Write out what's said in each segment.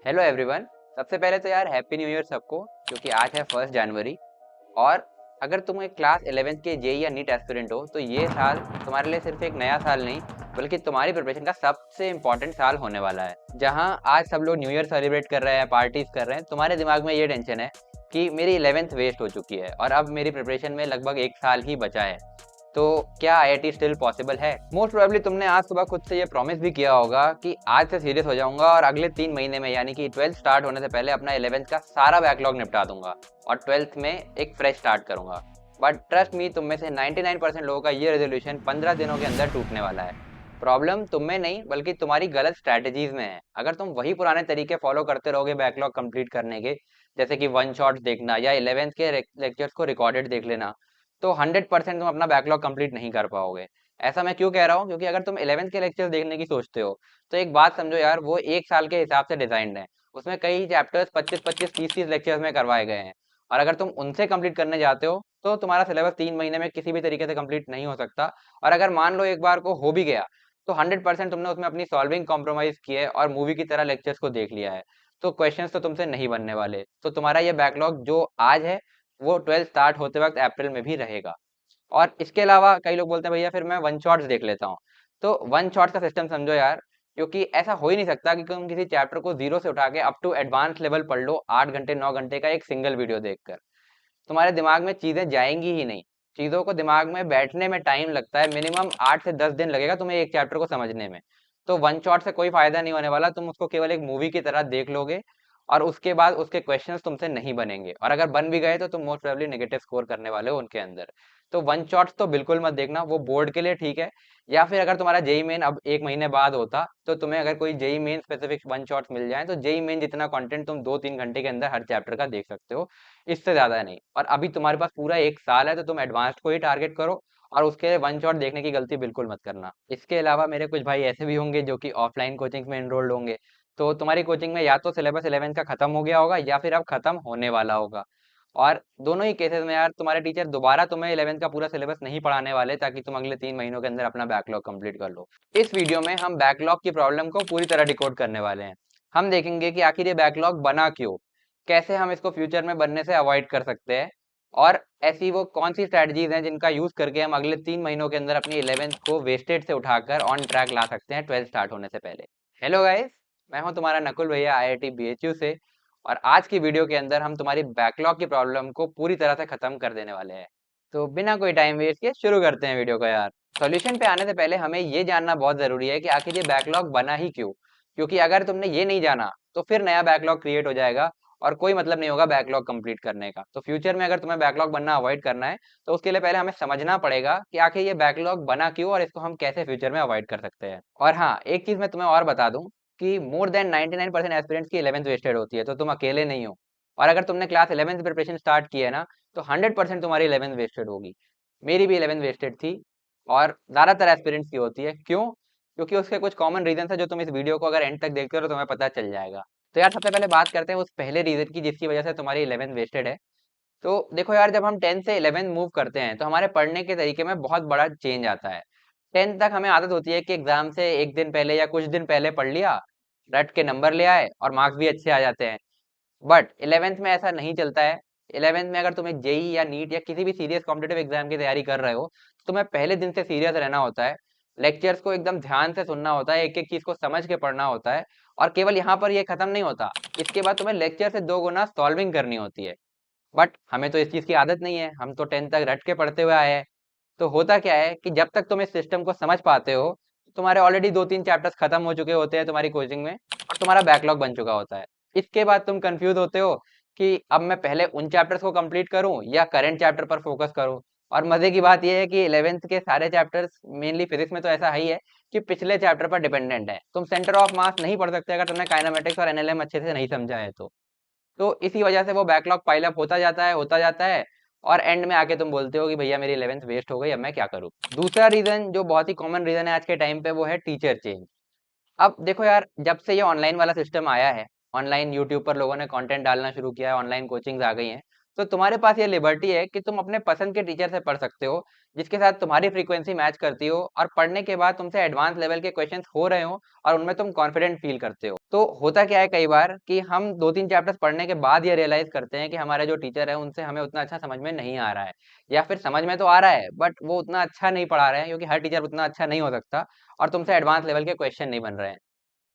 Hello everyone. सबसे पहले तो यार हैप्पी न्यू ईयर सबको, क्योंकि आज है 1 जनवरी। और अगर तुम एक क्लास 11th के जेई या नीट एस्पिरेंट हो तो ये साल तुम्हारे लिए सिर्फ एक नया साल नहीं बल्कि तुम्हारी प्रिपरेशन का सबसे इम्पोर्टेंट साल होने वाला है। जहां आज सब लोग न्यू ईयर सेलिब्रेट कर रहे हैं, पार्टीज कर रहे हैं, तुम्हारे दिमाग में ये टेंशन है कि मेरी 11th वेस्ट हो चुकी है और अब मेरी प्रिपरेशन में लगभग एक साल ही बचा है। तो क्या आईआईटी स्टिल पॉसिबल है? मोस्ट प्रोबेबली तुमने आज सुबह खुद से ये प्रॉमिस भी किया होगा कि आज से सीरियस हो जाऊंगा और अगले 3 महीने में यानी कि 12th स्टार्ट होने से पहले अपना 11th का सारा बैकलॉग निपटा दूंगा और 12th में एक फ्रेश स्टार्ट करूंगा। बट ट्रस्ट मी, तुम में से 99% लोगों का ये रेजोल्यूशन 15 दिनों के अंदर टूटने वाला है। प्रॉब्लम तुम में नहीं बल्कि तुम्हारी गलत स्ट्रैटेजीज में है। अगर तुम वही पुराने तरीके फॉलो करते रहोगे बैकलॉग कंप्लीट करने के, जैसे कि वन शॉट देखना या 11th के लेक्चर्स को रिकॉर्डेड देख लेना, तो 100% तुम अपना बैकलॉग कंप्लीट नहीं कर पाओगे। ऐसा मैं क्यों कह रहा हूँ? क्योंकि अगर तुम 11th के लेक्चर्स देखने की सोचते हो तो एक बात समझो यार, वो एक साल के हिसाब से डिजाइंड है। उसमें कई चैप्टर्स 25-25 30-30 लेक्चर्स में करवाए गए हैं और अगर तुम उनसे कंप्लीट करने जाते हो तो तुम्हारा सिलेबस 3 महीने में किसी भी तरीके से कंप्लीट नहीं हो सकता। और अगर मान लो एक बार को हो भी गया तो 100% तुमने उसमें अपनी सॉल्विंग कॉम्प्रोमाइज की है और मूवी की तरह लेक्चर्स को देख लिया है, तो क्वेश्चंस तो तुमसे नहीं बनने वाले। तो तुम्हारा ये बैकलॉग जो आज है वो 12th स्टार्ट होते वक्त अप्रैल में भी रहेगा। और इसके अलावा कई लोग बोलते हैं भैया फिर मैं वन शॉट्स देख लेता हूँ। तो वन शॉट्स का सिस्टम समझो यार, क्योंकि ऐसा हो ही नहीं सकता कि तुम किसी चैप्टर को जीरो से उठा के अप टू एडवांस लेवल पढ़ लो 8 घंटे 9 घंटे का एक सिंगल वीडियो देखकर। तुम्हारे दिमाग में चीजें जाएंगी ही नहीं। चीजों को दिमाग में बैठने में टाइम लगता है, मिनिमम 8 से 10 दिन लगेगा तुम्हें एक चैप्टर को समझने में। तो वन शॉट से कोई फायदा नहीं होने वाला, तुम उसको केवल एक मूवी की तरह देख लोगे और उसके बाद उसके क्वेश्चंस तुमसे नहीं बनेंगे और अगर बन भी गए तो तुम मोस्ट प्रोबेबली नेगेटिव स्कोर करने वाले हो उनके अंदर। तो वन शॉट्स तो बिल्कुल मत देखना, वो बोर्ड के लिए ठीक है। या फिर अगर तुम्हारा जेई मेन अब 1 महीने बाद होता तो तुम्हें अगर कोई JEE Main specific one shots मिल जाए तो जेई मेन जितना कंटेंट तुम 2-3 घंटे के अंदर हर चैप्टर का देख सकते हो, इससे ज्यादा नहीं। और अभी तुम्हारे पास पूरा एक साल है तो तुम एडवांस्ड को ही टारगेट करो और उसके वन शॉट देखने की गलती बिल्कुल मत करना। इसके अलावा मेरे कुछ भाई ऐसे भी होंगे जो कि ऑफलाइन कोचिंग में एनरोल्ड होंगे, तो तुम्हारी कोचिंग में या तो सिलेबस 11th का खत्म हो गया होगा या फिर अब खत्म होने वाला होगा। और दोनों ही केसेस में यार तुम्हारे टीचर दोबारा तुम्हें 11th का पूरा सिलेबस नहीं पढ़ाने वाले ताकि तुम अगले 3 महीनों के अंदर अपना बैकलॉग कंप्लीट कर लो। इस वीडियो में हम बैकलॉग की प्रॉब्लम को पूरी तरह डिकोड करने वाले हैं। हम देखेंगे कि आखिर ये बैकलॉग बना क्यों, कैसे हम इसको फ्यूचर में बनने से अवॉइड कर सकते हैं और ऐसी वो कौन सी स्ट्रेटजीज हैं जिनका यूज करके हम अगले 3 महीनों के अंदर अपनी 11th को वेस्टेज से उठाकर ऑन ट्रैक ला सकते हैं 12th स्टार्ट होने से पहले। हेलो गाइस, मैं हूं तुम्हारा नकुल भैया आईआईटी बीएचयू से। और आज की वीडियो के अंदर हम तुम्हारी बैकलॉग की प्रॉब्लम को पूरी तरह से खत्म कर देने वाले हैं। तो बिना कोई टाइम वेस्ट किए शुरू करते हैं वीडियो को यार। सॉल्यूशन पे आने से पहले हमें ये जानना बहुत जरूरी है कि आखिर ये बैकलॉग बना ही क्यों। क्योंकि अगर तुमने ये नहीं जाना तो फिर नया बैकलॉग क्रिएट हो जाएगा और कोई मतलब नहीं होगा बैकलॉग कंप्लीट करने का। तो फ्यूचर में अगर तुम्हें बैकलॉग बनना अवॉइड करना है तो उसके लिए पहले हमें समझना पड़ेगा कि आखिर ये बैकलॉग बना क्यों और इसको हम कैसे फ्यूचर में अवॉइड कर सकते हैं। और हाँ, एक चीज मैं तुम्हें और बता दूं कि मोर देन 99% एस्पिरेंट्स की 11th वेस्टेड होती है, तो तुम अकेले नहीं हो। और अगर तुमने क्लास 11th प्रिपरेशन स्टार्ट की है ना तो 100% तुम्हारी 11th वेस्टेड होगी। मेरी भी 11th वेस्टेड थी और ज्यादातर एस्पिरेंट्स की होती है। क्यों? क्योंकि उसके कुछ कॉमन रीजन है जो तुम इस वीडियो को अगर एंड तक देखते हो तो तुम्हें पता चल जाएगा। तो यार सबसे पहले बात करते हैं उस पहले रीजन की जिसकी वजह से तुम्हारी 11th वेस्टेड है। तो देखो यार, जब हम 10th से 11th मूव करते हैं तो हमारे पढ़ने के तरीके में बहुत बड़ा चेंज आता है। 10th तक हमें आदत होती है कि एग्जाम से एक दिन पहले या कुछ दिन पहले पढ़ लिया, रट के नंबर ले आए और मार्क्स भी अच्छे आ जाते हैं। बट 11th में ऐसा नहीं चलता है। 11th में अगर तुम्हें जेई या नीट या किसी भी सीरियस कॉम्पिटेटिव एग्जाम की तैयारी कर रहे हो तो तुम्हें पहले दिन से सीरियस रहना होता है। लेक्चर्स को एकदम ध्यान से सुनना होता है, एक एक चीज को समझ के पढ़ना होता है। और केवल यहाँ पर ये खत्म नहीं होता, इसके बाद तुम्हें लेक्चर से 2 गुना सॉल्विंग करनी होती है। बट हमें तो इस चीज की आदत नहीं है, हम तो 10th तक रट के पढ़ते हुए आए हैं। तो होता क्या है कि जब तक तुम इस सिस्टम को समझ पाते हो तुम्हारे ऑलरेडी 2-3 चैप्टर्स खत्म हो चुके होते हैं तुम्हारी कोचिंग में और तुम्हारा बैकलॉग बन चुका होता है। इसके बाद तुम कंफ्यूज होते हो कि अब मैं पहले उन चैप्टर्स को कंप्लीट करूं या करंट चैप्टर पर फोकस करूं। और मजे की बात यह है कि 11th के सारे चैप्टर्स, मेनली फिजिक्स में तो ऐसा ही है कि पिछले चैप्टर पर डिपेंडेंट है। तुम सेंटर ऑफ मास नहीं पढ़ सकते अगर तुमने काइनेमेटिक्स और एनएलएम अच्छे से नहीं समझा है तो इसी वजह से वो बैकलॉग पाइल अप होता जाता है और एंड में आके तुम बोलते हो कि भैया मेरी 11th वेस्ट हो गई, अब मैं क्या करूँ। दूसरा रीजन जो बहुत ही कॉमन रीजन है आज के टाइम पे वो है टीचर चेंज। अब देखो यार, जब से ये ऑनलाइन वाला सिस्टम आया है, ऑनलाइन यूट्यूब पर लोगों ने कंटेंट डालना शुरू किया है, ऑनलाइन कोचिंग्स आ गई हैं, तो तुम्हारे पास ये लिबर्टी है कि तुम अपने पसंद के टीचर से पढ़ सकते हो, जिसके साथ तुम्हारी फ्रीक्वेंसी मैच करती हो, और पढ़ने के बाद तुमसे एडवांस लेवल के क्वेश्चंस हो रहे हो और उनमें तुम कॉन्फिडेंट फील करते हो। तो होता क्या है कई बार कि हम 2-3 चैप्टर्स पढ़ने के बाद ये रियलाइज करते हैं कि हमारे जो टीचर है उनसे हमें उतना अच्छा समझ में नहीं आ रहा है, या फिर समझ में तो आ रहा है बट वो उतना अच्छा नहीं पढ़ा रहे हैं, क्योंकि हर टीचर उतना अच्छा नहीं हो सकता और तुमसे एडवांस लेवल के क्वेश्चन नहीं बन रहे हैं।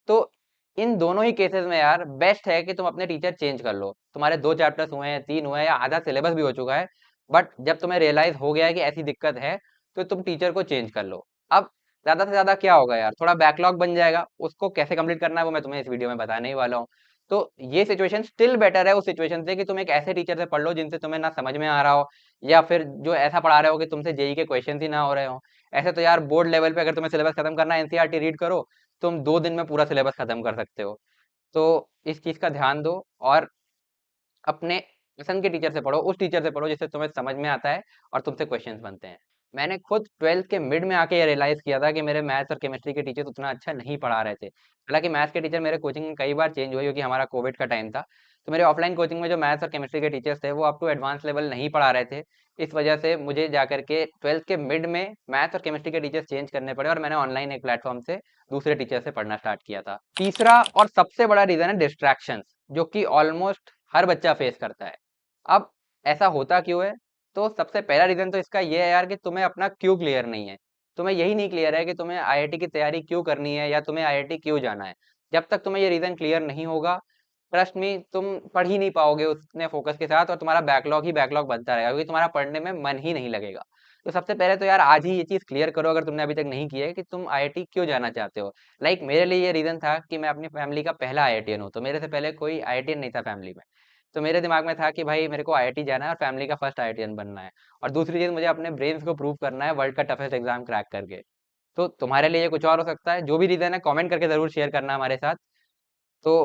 तो इन दोनों ही केसेस में यार बेस्ट है कि तुम अपने टीचर चेंज कर लो। तुम्हारे 2 चैप्टर्स हुए हैं, 3 हुए हैं, या आधा सिलेबस भी हो चुका है, बट जब तुम्हें रियलाइज हो गया है कि ऐसी दिक्कत है, तो तुम टीचर को चेंज कर लो। अब ज्यादा से ज्यादा क्या होगा यार, थोड़ा बैकलॉग बन जाएगा, उसको कैसे कंप्लीट करना है वो मैं तुम्हें इस वीडियो में बताने ही वाला हूँ। तो ये सिचुएशन स्टिल बेटर है उस सिचुएशन से कि तुम एक ऐसे टीचर से पढ़ लो जिनसे तुम्हें ना समझ में आ रहा हो, या फिर जो ऐसा पढ़ा रहे हो कि तुमसे जेई के क्वेश्चन ही ना हो रहे हो। ऐसे तो यार बोर्ड लेवल पे अगर तुम्हें सिलेबस खत्म करना है, एनसीईआरटी रीड करो, तुम 2 दिन में पूरा सिलेबस खत्म कर सकते हो। तो इस चीज का ध्यान दो, और अपने पसंद के टीचर से पढ़ो, उस टीचर से पढ़ो जिससे तुम्हें समझ में आता है और तुमसे क्वेश्चंस बनते हैं। मैंने खुद 12th के मिड में आके ये रियलाइज किया था कि मेरे मैथ्स और केमिस्ट्री के टीचर उतना अच्छा नहीं पढ़ा रहे थे। हालांकि मैथ्स के टीचर मेरे कोचिंग में कई बार चेंज हुए, क्योंकि हमारा कोविड का टाइम था। तो मेरे ऑफलाइन कोचिंग में जो मैथ्स और केमिस्ट्री के टीचर्स थे वो अप टू एडवांस लेवल नहीं पढ़ा रहे थे। इस वजह से मुझे जाकर के 12th के मिड में मैथ्स और केमिस्ट्री के टीचर्स चेंज करने पड़े, और मैंने ऑनलाइन एक प्लेटफॉर्म से दूसरे टीचर से पढ़ना स्टार्ट किया था। तीसरा और सबसे बड़ा रीजन है डिस्ट्रैक्शंस, जो कि ऑलमोस्ट हर बच्चा फेस करता है। अब ऐसा होता क्यों है? तो सबसे पहला रीजन तो इसका ये है यार कि तुम्हें अपना क्यों क्लियर नहीं है। तुम्हें यही नहीं क्लियर है कि तुम्हें आईआईटी की तैयारी क्यों करनी है, या तुम्हें आईआईटी क्यों जाना है। जब तक तुम्हें ये रीजन क्लियर नहीं होगा, ट्रस्ट मी, तुम पढ़ ही नहीं पाओगे उतने फोकस के साथ, और तुम्हारा बैकलॉग ही बैकलॉग बनता रहेगा, क्योंकि तुम्हारा पढ़ने में मन ही नहीं लगेगा। तो सबसे पहले तो यार आज ही ये चीज क्लियर करो, अगर तुमने अभी तक नहीं किया है, कि तुम आईआईटी क्यों जाना चाहते हो। मेरे लिए ये रीजन था कि मैं अपनी फैमिली का पहला आईआईटीएन हूँ, तो मेरे से पहले कोई आईआईटीएन नहीं था फैमिली में। तो मेरे दिमाग में था कि भाई मेरे को आईआईटी जाना है और फैमिली का फर्स्ट आईआईटीएन बनना है। और दूसरी चीज, मुझे अपने ब्रेन्स को प्रूव करना है वर्ल्ड का टफेस्ट एग्जाम क्रैक करके। तो तुम्हारे लिए ये कुछ और हो सकता है, जो भी रीजन है कमेंट करके जरूर शेयर करना हमारे साथ। तो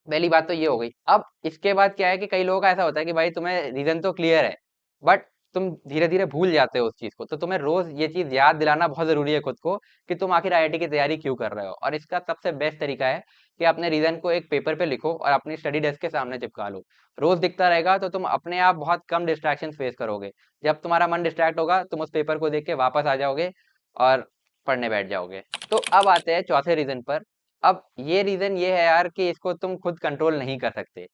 पहली बात तो ये हो गई। अब इसके बाद क्या है कि कई लोगों का ऐसा होता है कि भाई तुम्हें रीजन तो क्लियर है, बट तुम धीरे धीरे भूल जाते हो उस चीज को। तो तुम्हें रोज ये चीज याद दिलाना बहुत जरूरी है खुद को, कि तुम आखिर आईआईटी की तैयारी क्यों कर रहे हो। और इसका सबसे बेस्ट तरीका है कि अपने रीजन को एक पेपर पे लिखो और अपनी स्टडी डेस्क के सामने चिपका लो। रोज दिखता रहेगा तो तुम अपने आप बहुत कम डिस्ट्रैक्शन फेस करोगे। जब तुम्हारा मन डिस्ट्रैक्ट होगा, तुम उस पेपर को देख के वापस आ जाओगे और पढ़ने बैठ जाओगे। तो अब आते हैं चौथे रीजन पर। अब ये रीजन ये है यार कि इसको तुम खुद कंट्रोल नहीं कर सकते।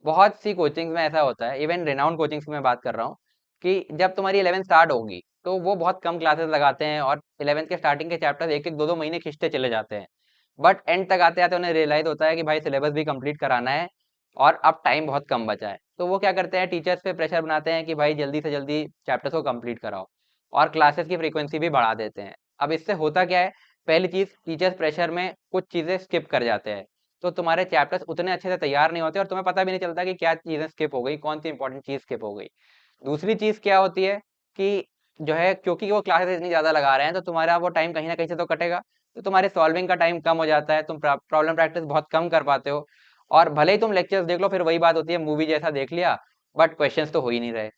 बहुत सी कोचिंग्स में ऐसा होता है, इवन रिनाउंड कोचिंग्स की मैं बात कर रहा हूँ, कि जब तुम्हारी 11th स्टार्ट होगी तो वो बहुत कम क्लासेस लगाते हैं, और 11th के स्टार्टिंग के चैप्टर्स एक एक दो दो महीने खींचते चले जाते हैं। बट एंड तक आते आते उन्हें रियलाइज होता है कि भाई सिलेबस भी कंप्लीट कराना है, और अब टाइम बहुत कम बचा है। तो वो क्या करते हैं, टीचर्स पे प्रेशर बनाते हैं कि भाई जल्दी से जल्दी चैप्टर्स को कंप्लीट कराओ, और क्लासेस की फ्रीक्वेंसी भी बढ़ा देते हैं। अब इससे होता क्या है, पहली चीज, टीचर्स प्रेशर में कुछ चीजें स्किप कर जाते हैं। तो तुम्हारे चैप्टर्स उतने अच्छे से तैयार नहीं होते, और तुम्हें पता भी नहीं चलता कि क्या चीजें स्किप हो गई, कौन सी इंपॉर्टेंट चीज स्किप हो गई। दूसरी चीज क्या होती है कि जो है, क्योंकि वो क्लासेस इतनी ज्यादा लगा रहे हैं, तो तुम्हारा वो टाइम कहीं ना कहीं से तो कटेगा। तो तुम्हारे सॉल्विंग का टाइम कम हो जाता है, तुम प्रॉब्लम प्रैक्टिस बहुत कम कर पाते हो। और भले ही तुम लेक्चर्स देख लो, फिर वही बात होती है, मूवी जैसा देख लिया, बट क्वेश्चंस तो हो ही नहीं रहे।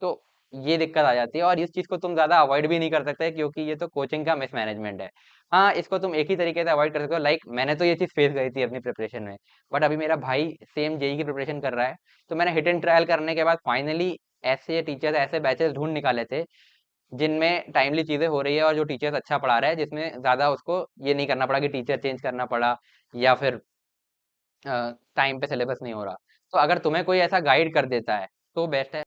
तो ये दिक्कत आ जाती है, और इस चीज को तुम ज्यादा अवॉइड भी नहीं कर सकते, क्योंकि ये तो कोचिंग का मिसमैनेजमेंट है। हाँ, इसको तुम एक ही तरीके से अवॉइड कर सकते हो, मैंने तो ये चीज फेस करी थी अपनी प्रिपरेशन में। बट अभी मेरा भाई सेम जेई की प्रिपरेशन कर रहा है, तो मैंने हिट एंड ट्रायल करने के बाद फाइनली ऐसे टीचर्स, ऐसे बैचेस ढूंढ निकाले थे जिनमें टाइमली चीजें हो रही है, और जो टीचर्स अच्छा पढ़ा रहा है, जिसमें ज्यादा उसको ये नहीं करना पड़ा कि टीचर चेंज करना पड़ा, या फिर टाइम पे सिलेबस नहीं हो रहा। तो अगर तुम्हें कोई ऐसा गाइड कर देता है तो बेस्ट है।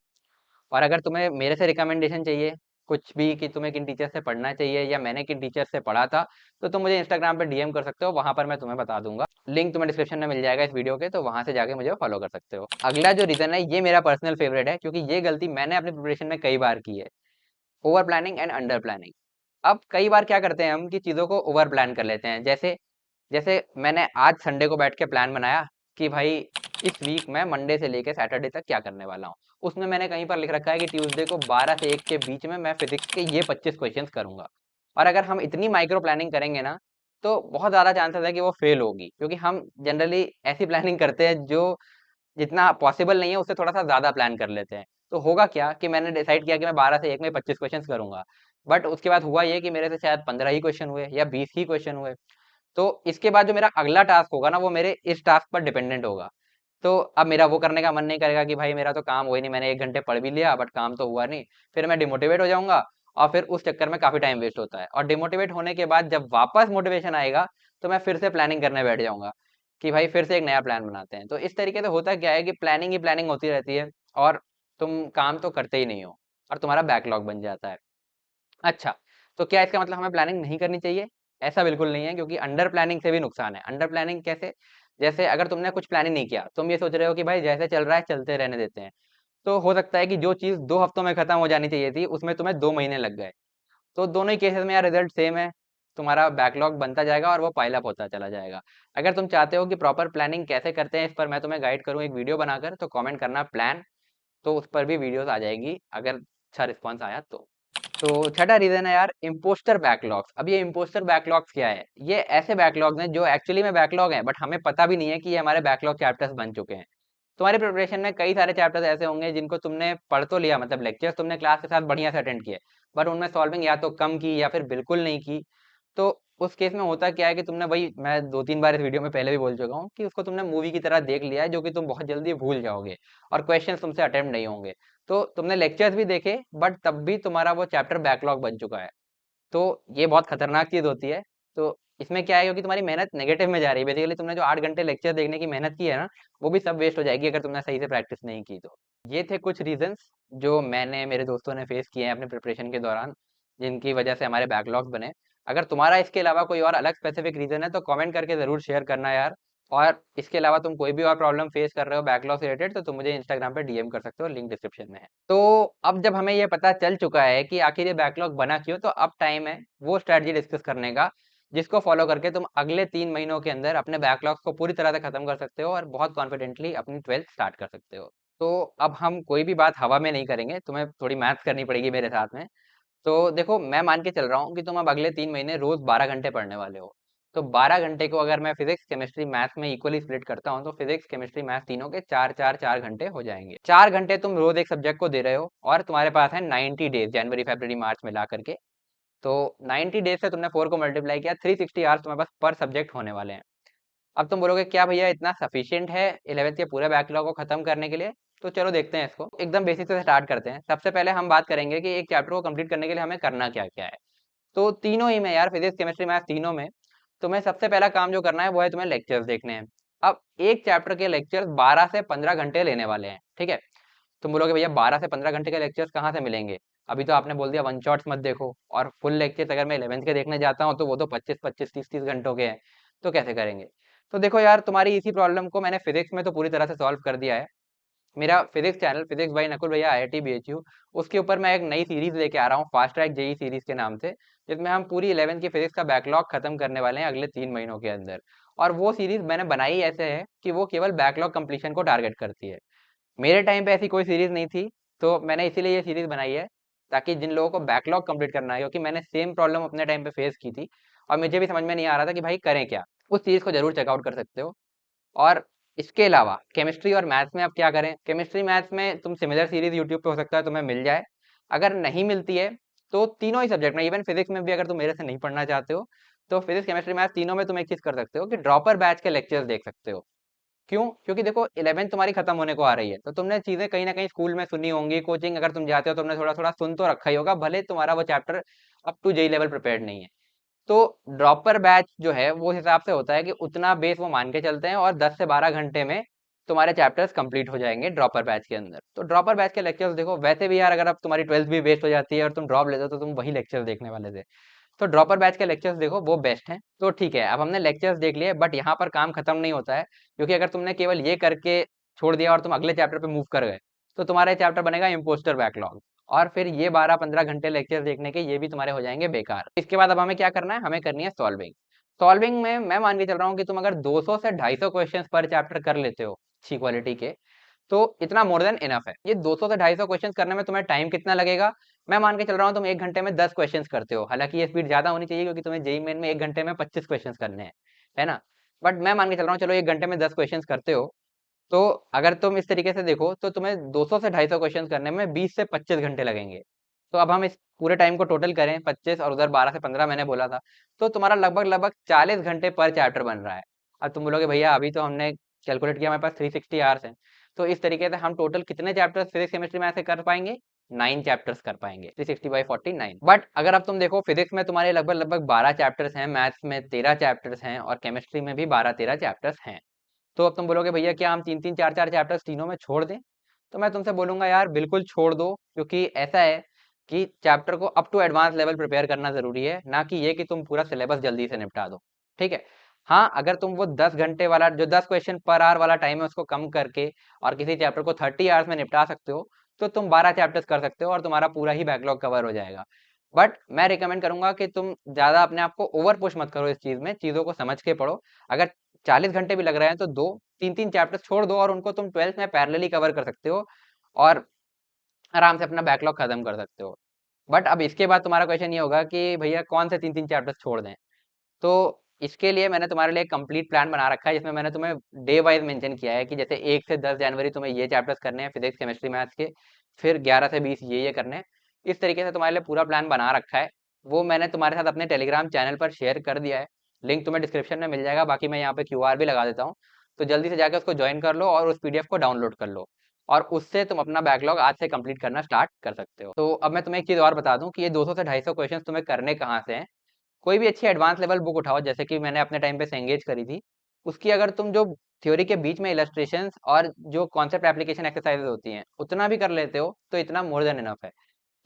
और अगर तुम्हें मेरे से रिकमेंडेशन चाहिए कुछ भी, कि तुम्हें किन टीचर से पढ़ना चाहिए या मैंने किन टीचर से पढ़ा था, तो तुम मुझे इंस्टाग्राम पे डीएम कर सकते हो, वहां पर मैं तुम्हें बता दूंगा। लिंक तुम्हें डिस्क्रिप्शन में मिल जाएगा इस वीडियो के, तो वहां से जाके मुझे फॉलो कर सकते हो। अगला जो रीजन है, ये मेरा पर्सनल फेवरेट है, क्योंकि ये गलती मैंने अपनी प्रिपरेशन में कई बार की है। Over planning and under planning. अब कई बार क्या करते हैं हम, कि चीजों को ओवर प्लान कर लेते हैं। जैसे जैसे मैंने आज संडे को बैठ के प्लान बनाया कि भाई इस वीक मैं मंडे से लेके सैटरडे तक क्या करने वाला हूँ। उसमें मैंने कहीं पर लिख रखा है कि ट्यूसडे को 12 से 1 के बीच में मैं फिजिक्स के ये 25 क्वेश्चंस करूंगा। और अगर हम इतनी माइक्रो प्लानिंग करेंगे ना, तो बहुत ज्यादा चांसेस है कि वो फेल होगी, क्योंकि हम जनरली ऐसी प्लानिंग करते हैं जो जितना पॉसिबल नहीं है उससे थोड़ा सा ज्यादा प्लान कर लेते हैं। तो होगा क्या कि मैंने डिसाइड किया कि मैं 12 से 1 में 25 क्वेश्चन करूंगा, बट उसके बाद हुआ ये कि मेरे से शायद 15 ही क्वेश्चन हुए या 20 ही क्वेश्चन हुए। तो इसके बाद जो मेरा अगला टास्क होगा ना, वो मेरे इस टास्क पर डिपेंडेंट होगा। तो अब मेरा वो करने का मन नहीं करेगा कि भाई मेरा तो काम हुआ ही नहीं, मैंने 1 घंटे पढ़ भी लिया बट काम तो हुआ नहीं। फिर मैं डिमोटिवेट हो जाऊंगा और फिर उस चक्कर में काफी टाइम वेस्ट होता है। और डिमोटिवेट होने के बाद जब वापस मोटिवेशन आएगा तो मैं फिर से प्लानिंग करने बैठ जाऊंगा कि भाई फिर से एक नया प्लान बनाते हैं। तो इस तरीके से होता क्या है कि प्लानिंग ही प्लानिंग होती रहती है और तुम काम तो करते ही नहीं हो और तुम्हारा बैकलॉग बन जाता है। अच्छा, तो क्या इसका मतलब हमें प्लानिंग नहीं करनी चाहिए? ऐसा बिल्कुल नहीं है, क्योंकि अंडर प्लानिंग से भी नुकसान है। अंडर प्लानिंग कैसे? जैसे अगर तुमने कुछ प्लानिंग नहीं किया, तुम ये सोच रहे हो कि भाई जैसे चल रहा है चलते रहने देते हैं, तो हो सकता है कि जो चीज़ 2 हफ्तों में खत्म हो जानी चाहिए थी, उसमें तुम्हें 2 महीने लग गए। तो दोनों ही केसेस में यार रिजल्ट सेम है, तुम्हारा बैकलॉग बनता जाएगा और वो पाइल अप होता चला जाएगा। अगर तुम चाहते हो कि प्रॉपर प्लानिंग कैसे करते हैं, इस पर मैं तुम्हें गाइड करूँ एक वीडियो बनाकर, तो कमेंट करना प्लान, तो उस पर भी वीडियोस आ जाएगी अगर अच्छा रिस्पॉन्स आया तो। तो छठा रीजन है यार इम्पोस्टर बैकलॉग्स। अब ये इम्पोस्टर बैकलॉग्स क्या है? ये ऐसे बैकलॉग्स हैं जो एक्चुअली में बैकलॉग हैं बट हमें पता भी नहीं है कि ये हमारे बैकलॉग चैप्टर्स बन चुके हैं। तुम्हारी प्रिपरेशन में कई सारे चैप्टर्स ऐसे होंगे जिनको तुमने पढ़ तो लिया, मतलब लेक्चर्स तुमने क्लास के साथ बढ़िया से अटेंड किए, बट उनमें सॉल्विंग या तो कम की या फिर बिल्कुल नहीं की। तो उस केस में होता क्या है कि तुमने, वही मैं 2-3 बार इस वीडियो में पहले भी बोल चुका हूँ, कि उसको तुमने मूवी की तरह देख लिया है जो कि तुम बहुत जल्दी भूल जाओगे और क्वेश्चंस तुमसे अटेम्प्ट नहीं होंगे। तो तुमने लेक्चर्स भी देखे बट तब भी तुम्हारा वो चैप्टर बैकलॉग बन चुका है। तो ये बहुत खतरनाक चीज होती है। तो इसमें क्या है, क्योंकि तुम्हारी मेहनत नेगेटिव में जा रही है, बेसिकली तुमने जो 8 घंटे लेक्चर देखने की मेहनत की है ना, वो भी सब वेस्ट हो जाएगी अगर तुमने सही से प्रैक्टिस नहीं की तो। ये थे कुछ रीजंस जो मैंने, मेरे दोस्तों ने फेस किए हैं अपने प्रिपरेशन के दौरान, जिनकी वजह से हमारे बैकलॉग्स बने। अगर तुम्हारा इसके अलावा कोई और अलग स्पेसिफिक रीजन है तो कमेंट करके जरूर शेयर करना यार। और इसके अलावा तुम कोई भी और प्रॉब्लम फेस कर रहे हो बैकलॉग से रिलेटेड, तो तुम मुझे इंस्टाग्राम पे डीएम कर सकते हो, लिंक डिस्क्रिप्शन में है। तो अब जब हमें ये पता चल चुका है कि आखिर ये बैकलॉग बना क्यों, तो अब टाइम है वो स्ट्रेटजी डिस्कस करने का जिसको फॉलो करके तुम अगले 3 महीनों के अंदर अपने बैकलॉग्स को पूरी तरह से खत्म कर सकते हो और बहुत कॉन्फिडेंटली अपनी 12th स्टार्ट कर सकते हो। तो अब हम कोई भी बात हवा में नहीं करेंगे, तुम्हें थोड़ी मैथ्स करनी पड़ेगी मेरे साथ में। तो देखो, मैं मान के चल रहा हूँ कि तुम अब अगले 3 महीने रोज 12 घंटे पढ़ने वाले हो। तो 12 घंटे को अगर मैं फिजिक्स केमिस्ट्री मैथ्स में इक्वली स्प्लिट करता हूँ, तो फिजिक्स केमिस्ट्री मैथ्स तीनों के 4 4 4 घंटे हो जाएंगे। 4 घंटे तुम रोज एक सब्जेक्ट को दे रहे हो और तुम्हारे पास है 90 डेज, जनवरी फरवरी मार्च मिला करके। तो 90 डेज से तुमने 4 को मल्टीप्लाई किया, 360 आवर्स तुम्हारे पास पर सब्जेक्ट होने वाले हैं। अब तुम बोलोगे क्या भैया इतना सफिशियंट है 11th के पूरे बैकलॉग को खत्म करने के लिए? तो चलो देखते हैं इसको, एकदम बेसिक से स्टार्ट करते हैं। सबसे पहले हम बात करेंगे कि एक चैप्टर को कंप्लीट करने के लिए हमें करना क्या क्या है। तो तीनों ही में यार, फिजिक्स केमिस्ट्री मैथ तीनों में तुम्हें सबसे पहला काम जो करना है वो है तुम्हें लेक्चर्स देखने हैं। अब एक चैप्टर के लेक्चर्स 12 से 15 घंटे लेने वाले हैं, ठीक है? तुम बोलोगे भैया 12 से 15 घंटे के लेक्चर्स कहाँ से मिलेंगे? अभी तो आपने बोल दिया वन शॉट्स मत देखो, और फुल लेक्चर्स अगर मैं 11th के देखने जाता हूँ तो वो तो 25 25 30 30 घंटों के हैं। तो कैसे करेंगे? तो देखो यार, तुम्हारी इसी प्रॉब्लम को मैंने फिजिक्स में तो पूरी तरह से सॉल्व कर दिया है। मेरा physics channel physics by Nakul भैया IIT BHU, उसके ऊपर मैं एक नई सीरीज लेके आ रहा हूँ, फास्ट ट्रैक जेई सीरीज के नाम से, जिसमें हम पूरी 11th की फिजिक्स का बैकलॉग खत्म करने वाले हैं अगले 3 महीनों के अंदर। और वो सीरीज मैंने बनाई ऐसे है कि वो केवल बैकलॉग कंप्लीशन को टारगेट करती है। मेरे टाइम पे ऐसी कोई सीरीज नहीं थी, तो मैंने इसीलिए ये सीरीज बनाई है, ताकि जिन लोगों को बैकलॉग कंप्लीट करना है, क्योंकि मैंने सेम प्रॉब्लम अपने टाइम पे फेस की थी और मुझे भी समझ में नहीं आ रहा था कि भाई करें क्या, उस चीज को जरूर चेकआउट कर सकते हो। और इसके अलावा केमिस्ट्री और मैथ्स में अब क्या करें? केमिस्ट्री मैथ्स में तुम सिमिलर सीरीज यूट्यूब पे हो सकता है तुम्हें मिल जाए। अगर नहीं मिलती है तो तीनों ही सब्जेक्ट में, इवन फिजिक्स में भी अगर तुम मेरे से नहीं पढ़ना चाहते हो, तो फिजिक्स केमिस्ट्री मैथ्स तीनों में तुम एक चीज कर सकते हो कि ड्रॉपर बैच के लेक्चर्स देख सकते हो। क्यों? क्योंकि देखो 11th तुम्हारी खत्म होने को आ रही है, तो तुमने चीजें कहीं ना कहीं स्कूल में सुनी होंगी, कोचिंग अगर तुम जाते हो तुमने थोड़ा थोड़ा सुन तो रखा ही होगा, भले तुम्हारा वो chapter up to JEE level prepared नहीं है। तो ड्रॉपर बैच जो है वो उस हिसाब से होता है कि उतना बेस वो मान के चलते हैं और 10 से 12 घंटे में तुम्हारे चैप्टर्स कंप्लीट हो जाएंगे ड्रॉपर बैच के अंदर। तो ड्रॉपर बैच के लेक्चर्स देखो, वैसे भी यार अगर अब तुम्हारी 12th भी वेस्ट हो जाती है और तुम ड्रॉप लेते हो तो तुम वही लेक्चर देखने वाले थे। तो ड्रॉपर बैच के लेक्चर्स देखो, वो बेस्ट हैं। तो ठीक है, अब हमने लेक्चर्स देख लिए, बट यहाँ पर काम खत्म नहीं होता है, क्योंकि अगर तुमने केवल ये करके छोड़ दिया और तुम अगले चैप्टर पे मूव कर गए, तो तुम्हारा चैप्टर बनेगा इम्पोस्टर बैकलॉग, और फिर ये 12-15 घंटे लेक्चर देखने के ये भी तुम्हारे हो जाएंगे बेकार। इसके बाद अब हमें क्या करना है? हमें करनी है सॉल्विंग। सॉल्विंग में मैं मान के चल रहा हूँ कि तुम अगर 200 से 250 क्वेश्चन पर चैप्टर कर लेते हो अच्छी क्वालिटी के, तो इतना मोर देन इनफ है। ये 200 से 250 क्वेश्चन करने में तुम्हें टाइम कितना लगेगा? मैं मान के चल रहा हूँ तुम 1 घंटे में 10 क्वेश्चन करते हो, हालांकि ये स्पीड ज्यादा होनी चाहिए क्योंकि तुम्हें जेई मेन में 1 घंटे में 25 क्वेश्चन करने हैं, है ना? बट मैं मान के चल रहा हूँ चलो 1 घंटे में 10 क्वेश्चन करते हो। तो अगर तुम इस तरीके से देखो तो तुम्हें 200 से 250 क्वेश्चन करने में 20 से 25 घंटे लगेंगे। तो अब हम इस पूरे टाइम को टोटल करें, 25 और उधर 12 से 15 मैंने बोला था, तो तुम्हारा लगभग लगभग 40 घंटे पर चैप्टर बन रहा है। अब तुम बोलोगे भैया अभी तो हमने कैलकुलेट किया, हमारे पास 360 आवर्स हैं। तो इस तरीके से हम टोटल कितने चैप्टर्स फिजिक्स केमिस्ट्री में ऐसे कर पाएंगे, 9 चैप्टर्स कर पाएंगे, 360/49। बट अगर अब तुम देखो फिजिक्स में तुम्हारे लगभग लगभग 12 चैप्टर्स हैं, मैथ्स में 13 चैप्टर्स हैं और केमिस्ट्री में भी 12-13 चैप्टर्स हैं। तो अब तुम बोलोगे भैया क्या हम 3-3 4-4 चैप्टर्स तीनों में छोड़ दें? तो मैं तुमसे बोलूंगा यार बिल्कुल छोड़ दो, क्योंकि ऐसा है कि चैप्टर को up to advance level prepare करना जरूरी है, ना कि ये कि तुम पूरा सिलेबस जल्दी से निपटा दो। ठीक है। हाँ, अगर तुम वो 10 घंटे वाला जो 10 क्वेश्चन पर आवर वाला टाइम है उसको कम करके और किसी चैप्टर को 30 आवर्स में निपटा सकते हो, तो तुम 12 चैप्टर्स कर सकते हो और तुम्हारा पूरा ही बैकलॉग कवर हो जाएगा। बट मैं रिकमेंड करूंगा कि तुम ज्यादा अपने आप को ओवर पुश मत करो इस चीज में, चीजों को समझ के पढ़ो। अगर 40 घंटे भी लग रहे हैं तो 2-3 चैप्टर्स छोड़ दो और उनको तुम 12th में पैरेलली कवर कर सकते हो और आराम से अपना बैकलॉग खत्म कर सकते हो। बट अब इसके बाद तुम्हारा क्वेश्चन ये होगा कि भैया कौन से 3-3 चैप्टर्स छोड़ दें? तो इसके लिए मैंने तुम्हारे लिए एक कंप्लीट प्लान बना रखा है, जिसमें मैंने तुम्हें डे वाइज मेंशन किया है कि जैसे 1 से 10 जनवरी तुम्हें ये चैप्टर्स करने हैं फिजिक्स केमिस्ट्री मैथ्स के, फिर 11 से 20 ये करने हैं। इस तरीके से तुम्हारे लिए पूरा प्लान बना रखा है। वो मैंने तुम्हारे साथ अपने टेलीग्राम चैनल पर शेयर कर दिया है, लिंक तुम्हें डिस्क्रिप्शन में मिल जाएगा, बाकी मैं यहाँ पे क्यूआर भी लगा देता हूँ। तो जल्दी से जाकर उसको ज्वाइन कर लो और उस पीडीएफ को डाउनलोड कर लो और उससे तुम अपना बैकलॉग आज से कंप्लीट करना स्टार्ट कर सकते हो। तो अब मैं तुम्हें एक चीज़ और बता दूं कि ये 200 से 250 क्वेश्चन तुम्हें करने कहाँ से हैं। कोई भी अच्छी एडवांस लेवल बुक उठाओ, जैसे कि मैंने अपने टाइम पे सेंगेज करी थी। उसकी अगर तुम जो थ्योरी के बीच में इलस्ट्रेशंस और जो कॉन्सेप्ट एप्लीकेशन एक्सरसाइजेज होती हैं उतना भी कर लेते हो तो इतना मोर देन इनफ है।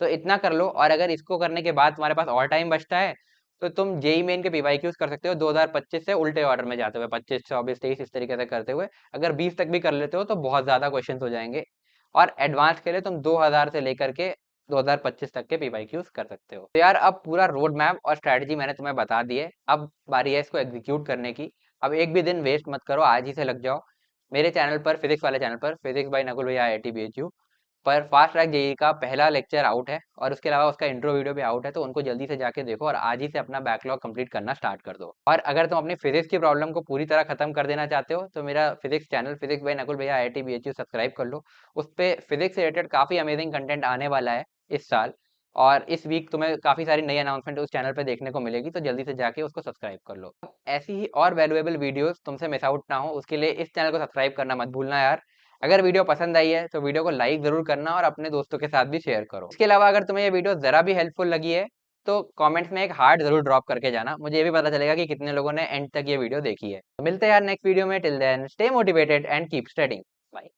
तो इतना कर लो और अगर इसको करने के बाद तुम्हारे पास और टाइम बचता है तो तुम जेई मेन के पीवाईक्यूज कर सकते हो 2025 से उल्टे ऑर्डर में जाते हुए, 25 24 23 इस तरीके से करते हुए। अगर 20 तक भी कर लेते हो तो बहुत ज्यादा क्वेश्चन हो जाएंगे। और एडवांस के लिए तुम 2000 से लेकर के 2025 तक के पीवाईक्यूज कर सकते हो। तो यार अब पूरा रोड मैप और स्ट्रेटजी मैंने तुम्हें बता दी है, अब बारी है इसको एग्जीक्यूट करने की। अब एक भी दिन वेस्ट मत करो, आज ही से लग जाओ। मेरे चैनल पर, फिजिक्स वाले चैनल पर, फिजिक्स बाय नकुल भैया IIT BHU पर फास्ट ट्रैक जेई का पहला लेक्चर आउट है और उसके अलावा उसका इंट्रो वीडियो भी आउट है। तो उनको जल्दी से जाके देखो और आज ही से अपना बैकलॉग कंप्लीट करना स्टार्ट कर दो। और अगर तुम अपनी फिजिक्स की प्रॉब्लम को पूरी तरह खत्म कर देना चाहते हो तो मेरा physics channel physics bye Nakul भैया IIT BHU सब्सक्राइब कर लो। उस पर फिजिक्स से रिलेटेड काफी अमेजिंग कंटेंट आने वाला है इस साल, और इस वीक तुम्हें काफी सारी नई अनाउंसमेंट उस चैनल पर देखने को मिलेगी। तो जल्दी से जाके उसको सब्सक्राइब कर लो। ऐसी ही और वैल्यूएबल वीडियोस तुमसे मिस आउट ना हो उसके लिए इस चैनल को सब्सक्राइब करना मत भूलना यार। अगर वीडियो पसंद आई है तो वीडियो को लाइक जरूर करना और अपने दोस्तों के साथ भी शेयर करो। इसके अलावा अगर तुम्हें ये वीडियो जरा भी हेल्पफुल लगी है तो कमेंट्स में एक हार्ट जरूर ड्रॉप करके जाना, मुझे ये भी पता चलेगा कि कितने लोगों ने एंड तक ये वीडियो देखी है। तो मिलते हैं यार नेक्स्ट वीडियो में, till then stay motivated and keep studying. Bye.